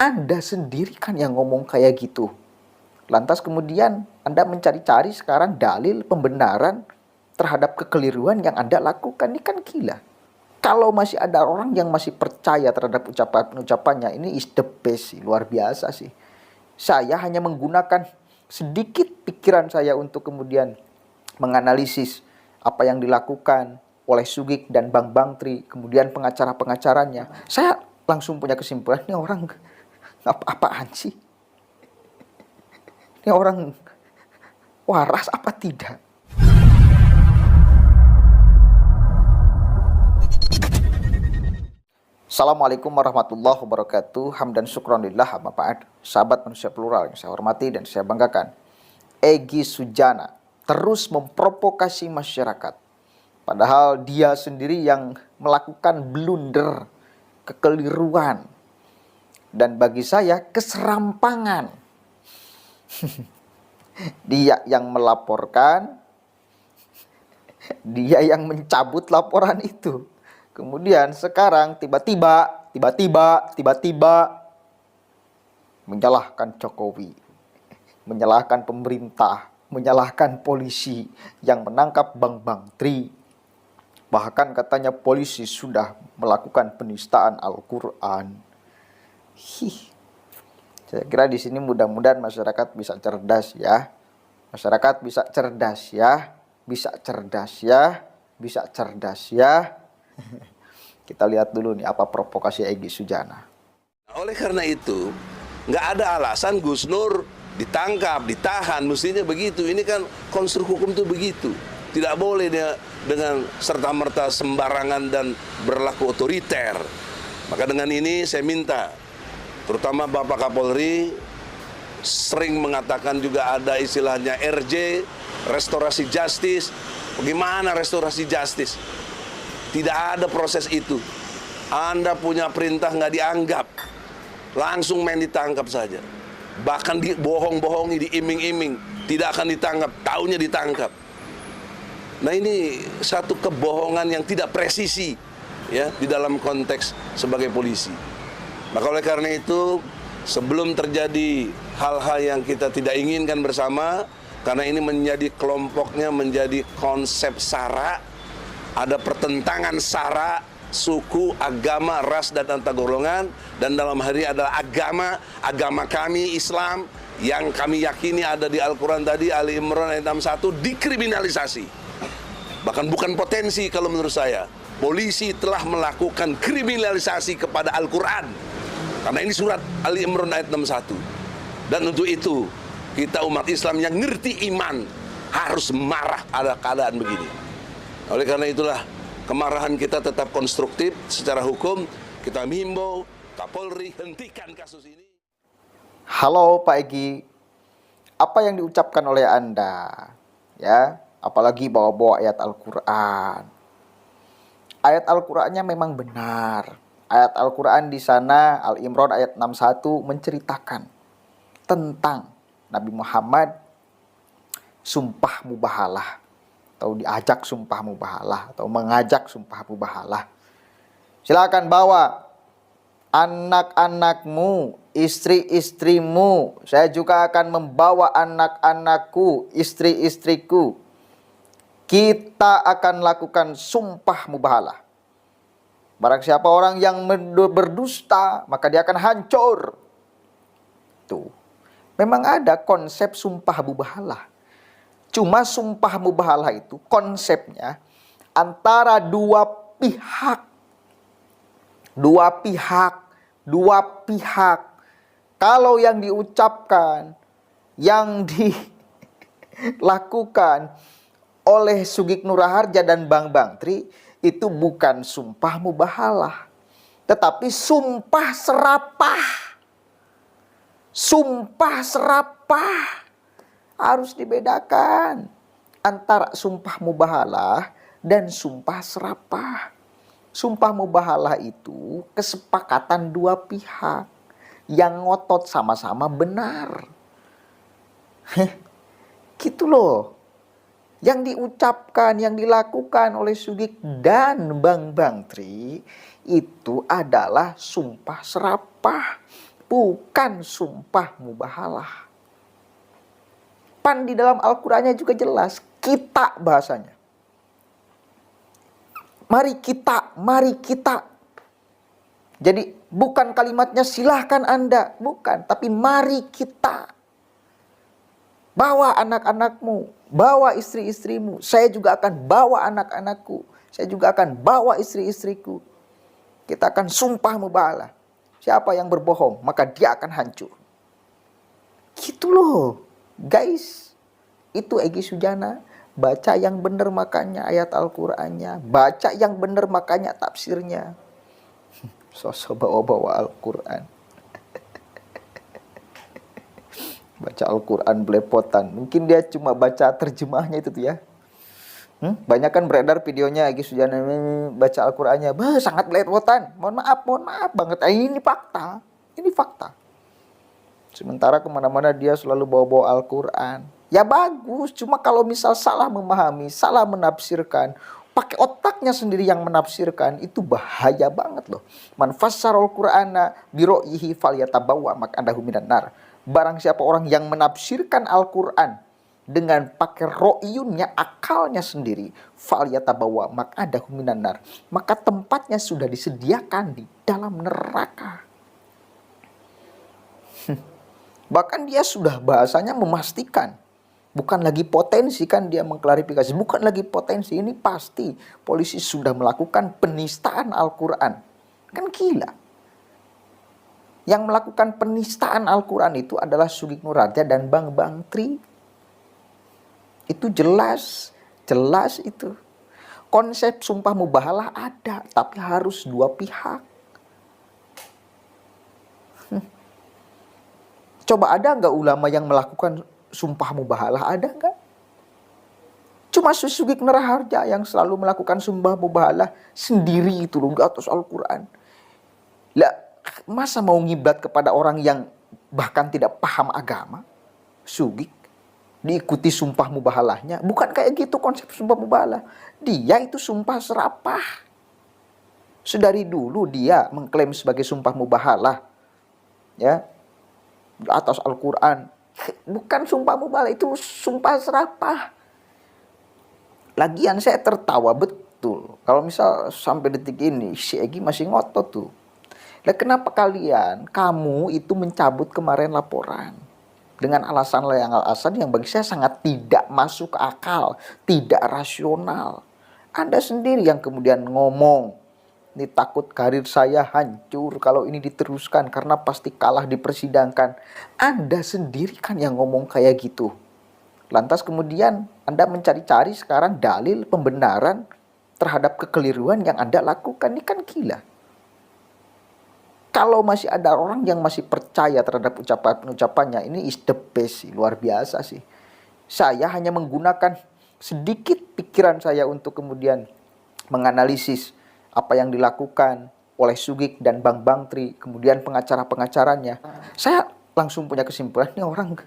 Anda sendiri kan yang ngomong kayak gitu. Lantas kemudian Anda mencari-cari sekarang dalil pembenaran terhadap kekeliruan yang Anda lakukan. Ini kan gila. Kalau masih ada orang yang masih percaya terhadap ucapannya, ini is the best sih, luar biasa sih. Saya hanya menggunakan sedikit pikiran saya untuk kemudian menganalisis apa yang dilakukan oleh Sugik dan Bang Bangtri, kemudian pengacara-pengacaranya. Saya langsung punya kesimpulan, ini orang apa-apaan sih? Ini orang waras apa tidak? Assalamualaikum warahmatullahi wabarakatuh. Hamdan syukronillah, amma ba'd. Sahabat manusia plural yang saya hormati dan saya banggakan, Egy Sujana terus memprovokasi masyarakat. Padahal dia sendiri yang melakukan blunder, kekeliruan, dan bagi saya keserampangan. Dia yang melaporkan, dia yang mencabut laporan itu. Kemudian sekarang tiba-tiba menyalahkan Jokowi, menyalahkan pemerintah, menyalahkan polisi yang menangkap Bang Bangtri. Bahkan katanya polisi sudah melakukan penistaan Al-Quran. Saya kira di sini mudah-mudahan masyarakat bisa cerdas ya. Masyarakat bisa cerdas ya. Bisa cerdas ya. Bisa cerdas ya. Kita lihat dulu nih apa provokasi Egy Sujana. Oleh karena itu, nggak ada alasan Gus Nur ditangkap, ditahan, mestinya begitu. Ini kan konstruk hukum itu begitu. Tidak boleh dia dengan serta-merta sembarangan dan berlaku otoriter. Maka dengan ini saya minta, terutama Bapak Kapolri, sering mengatakan juga ada istilahnya RJ, restorasi justice. Bagaimana restorasi justice? Tidak ada proses itu. Anda punya perintah nggak dianggap, langsung main ditangkap saja. Bahkan dibohong-bohongi, diiming-iming, tidak akan ditangkap, taunya ditangkap. Nah ini satu kebohongan yang tidak presisi ya di dalam konteks sebagai polisi. Maka oleh karena itu, sebelum terjadi hal-hal yang kita tidak inginkan bersama, karena ini menjadi kelompoknya menjadi konsep SARA, ada pertentangan SARA, suku, agama, ras, dan antar golongan. Dan dalam hari adalah agama kami Islam yang kami yakini ada di Al-Quran tadi, Ali Imran ayat 61, dikriminalisasi. Bahkan bukan potensi kalau menurut saya. Polisi telah melakukan kriminalisasi kepada Al-Quran. Karena ini surat Ali Imran ayat 61. Dan untuk itu, kita umat Islam yang ngerti iman harus marah ada keadaan begini. Oleh karena itulah kemarahan kita tetap konstruktif secara hukum. Kita menghimbau Kapolri hentikan kasus ini. Halo Pak Egy, apa yang diucapkan oleh Anda? Ya, apalagi bawa-bawa ayat Al-Quran. Ayat Al-Qurannya memang benar. Ayat Al-Quran di sana Al-Imran ayat 61 menceritakan tentang Nabi Muhammad sumpah mubahalah, atau diajak sumpah mubahalah, atau mengajak sumpah mubahalah. Silakan bawa anak-anakmu, istri-istrimu. Saya juga akan membawa anak-anakku, istri-istriku. Kita akan lakukan sumpah mubahalah. Barang siapa orang yang berdusta, maka dia akan hancur. Tuh. Memang ada konsep sumpah mubahalah. Cuma sumpah mubahalah itu konsepnya antara dua pihak. Dua pihak. Kalau yang diucapkan, yang dilakukan oleh Sugik Nuraharja dan Bang Bangtri itu bukan sumpah mubahalah, tetapi sumpah serapah. Sumpah serapah. Harus dibedakan antara sumpah mubahalah dan sumpah serapah. Sumpah mubahalah itu kesepakatan dua pihak yang ngotot sama-sama benar. Gitu loh. Yang diucapkan, yang dilakukan oleh Sugik dan Bang Bangtri itu adalah sumpah serapah. bukan sumpah mubahalah. Pan di dalam Al-Qur'annya juga jelas, kita bahasanya. Mari kita, mari kita. Jadi bukan kalimatnya silahkan Anda, bukan, tapi mari kita. Bawa anak-anakmu, bawa istri-istrimu, saya juga akan bawa anak-anakku, saya juga akan bawa istri-istriku. Kita akan sumpah mubahalah. Siapa yang berbohong, maka dia akan hancur. Gitu loh, guys. Itu Egy Sujana. Baca yang benar makanya ayat Al-Qur'annya. Baca yang benar makanya tafsirnya. Sosok bawa-bawa Al-Qur'an. Baca Al-Qur'an belepotan. Mungkin dia cuma baca terjemahnya itu tuh ya. Banyak kan beredar videonya Egy Sujana baca Al-Qur'annya. Sangat belepotan. Mohon maaf banget. Ini fakta. Ini fakta. Sementara kemana-mana dia selalu bawa-bawa Al-Qur'an. Ya bagus, cuma kalau misal salah memahami, salah menafsirkan, pakai otaknya sendiri yang menafsirkan, itu bahaya banget loh. Man fassarul Qur'ana biro'ihi falyatabawwa maq'adahu minan nar. Barang siapa orang yang menafsirkan Al-Qur'an dengan pakai ro'yunnya, akalnya sendiri, falyatabawwa maq'adahu minan nar, maka tempatnya sudah disediakan di dalam neraka. Bahkan dia sudah bahasanya memastikan. Bukan lagi potensi, kan dia mengklarifikasi. Bukan lagi potensi, ini pasti polisi sudah melakukan penistaan Al-Quran. Kan gila. Yang melakukan penistaan Al-Quran itu adalah Sugeng Nur Harja dan Bang Tri. Itu jelas. Jelas itu. Konsep sumpah mubahalah ada, tapi harus dua pihak. Coba ada nggak ulama yang melakukan sumpah mubahalah? Ada nggak? Cuma Sugeng Nur Harja yang selalu melakukan sumpah mubahalah sendiri itu loh, di atas Al-Quran. Lah, masa mau ngiblat kepada orang yang bahkan tidak paham agama? Sugeng diikuti sumpah mubahalahnya. Bukan kayak gitu konsep sumpah mubahalah. Dia itu sumpah serapah. Sedari dulu dia mengklaim sebagai sumpah mubahalah. Ya, atas Al-Quran. Bukan sumpah mubahalah, itu sumpah serapah. Lagian saya tertawa betul kalau misal sampai detik ini si Egy masih ngotot tuh. Lah kenapa kamu itu mencabut kemarin laporan dengan alasan yang bagi saya sangat tidak masuk akal, tidak rasional. Anda sendiri yang kemudian ngomong, ini takut karir saya hancur kalau ini diteruskan karena pasti kalah dipersidangkan. Anda sendiri kan yang ngomong kayak gitu. Lantas kemudian Anda mencari-cari sekarang dalil pembenaran terhadap kekeliruan yang Anda lakukan. Ini kan gila. Kalau masih ada orang yang masih percaya terhadap ucapannya, ini is the best sih, luar biasa sih. Saya hanya menggunakan sedikit pikiran saya untuk kemudian menganalisis apa yang dilakukan oleh Sugeng dan Bang Tri, kemudian pengacara-pengacaranya. Saya langsung punya kesimpulan, ini orang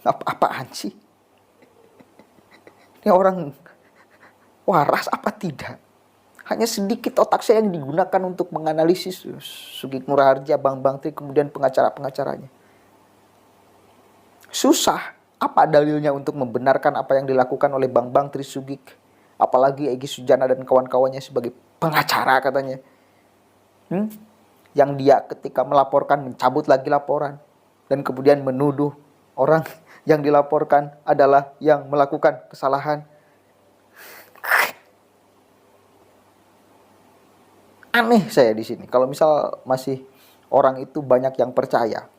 apa-apaan sih? Ini orang waras apa tidak? Hanya sedikit otak saya yang digunakan untuk menganalisis Sugeng Nur Harja, Bang Tri, kemudian pengacara-pengacaranya. Susah. Apa dalilnya untuk membenarkan apa yang dilakukan oleh Bang Tri, Sugeng? Apalagi Egy Sujana dan kawan-kawannya sebagai pengacara katanya. Yang dia ketika melaporkan mencabut lagi laporan. Dan kemudian menuduh orang yang dilaporkan adalah yang melakukan kesalahan. Aneh saya di sini. Kalau misal masih orang itu banyak yang percaya.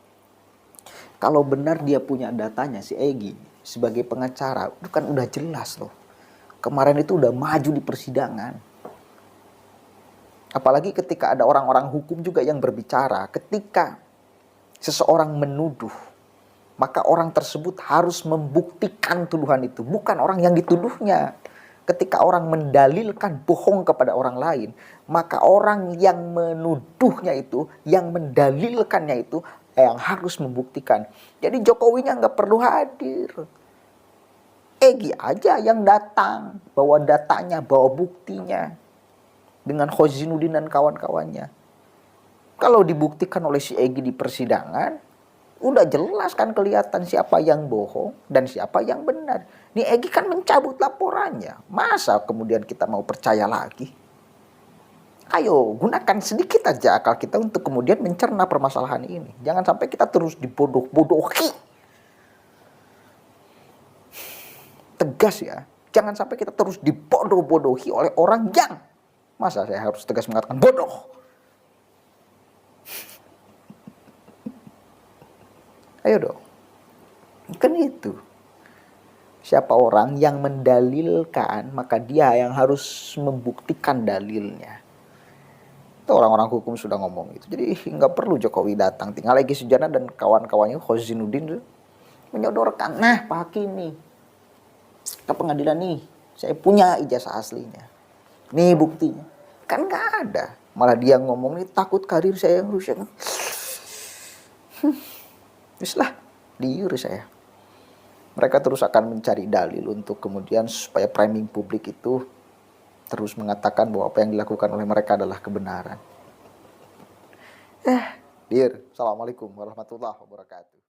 Kalau benar dia punya datanya si Egy sebagai pengacara, itu kan udah jelas loh. Kemarin itu udah maju di persidangan. Apalagi ketika ada orang-orang hukum juga yang berbicara. Ketika seseorang menuduh, maka orang tersebut harus membuktikan tuduhan itu. Bukan orang yang dituduhnya. Ketika orang mendalilkan bohong kepada orang lain, maka orang yang menuduhnya itu, yang mendalilkannya itu, yang harus membuktikan. Jadi Jokowinya nggak perlu hadir. Egy aja yang datang, bawa datanya, bawa buktinya. Dengan Khozinuddin dan kawan-kawannya. Kalau dibuktikan oleh si Egy di persidangan, udah jelas kan kelihatan siapa yang bohong dan siapa yang benar. Nih Egy kan mencabut laporannya. Masa kemudian kita mau percaya lagi? Ayo gunakan sedikit aja akal kita untuk kemudian mencerna permasalahan ini. Jangan sampai kita terus dibodoh-bodohi. Tegas ya. Jangan sampai kita terus dibodoh-bodohi oleh orang yang, masa saya harus tegas mengatakan bodoh? Ayo dong. Kan itu. Siapa orang yang mendalilkan, maka dia yang harus membuktikan dalilnya. Itu orang-orang hukum sudah ngomong itu. Jadi nggak perlu Jokowi datang. Tinggal Egy Sujana dan kawan-kawannya Khozinuddin menyodorkan. Nah Pak Hakim nih, ke pengadilan nih, saya punya ijazah aslinya. Nih buktinya. Kan nggak ada. Malah dia ngomong nih, takut karir saya yang rusak. Bislah, diurus saya. Mereka terus akan mencari dalil untuk kemudian supaya framing publik itu terus mengatakan bahwa apa yang dilakukan oleh mereka adalah kebenaran. Assalamualaikum warahmatullahi wabarakatuh.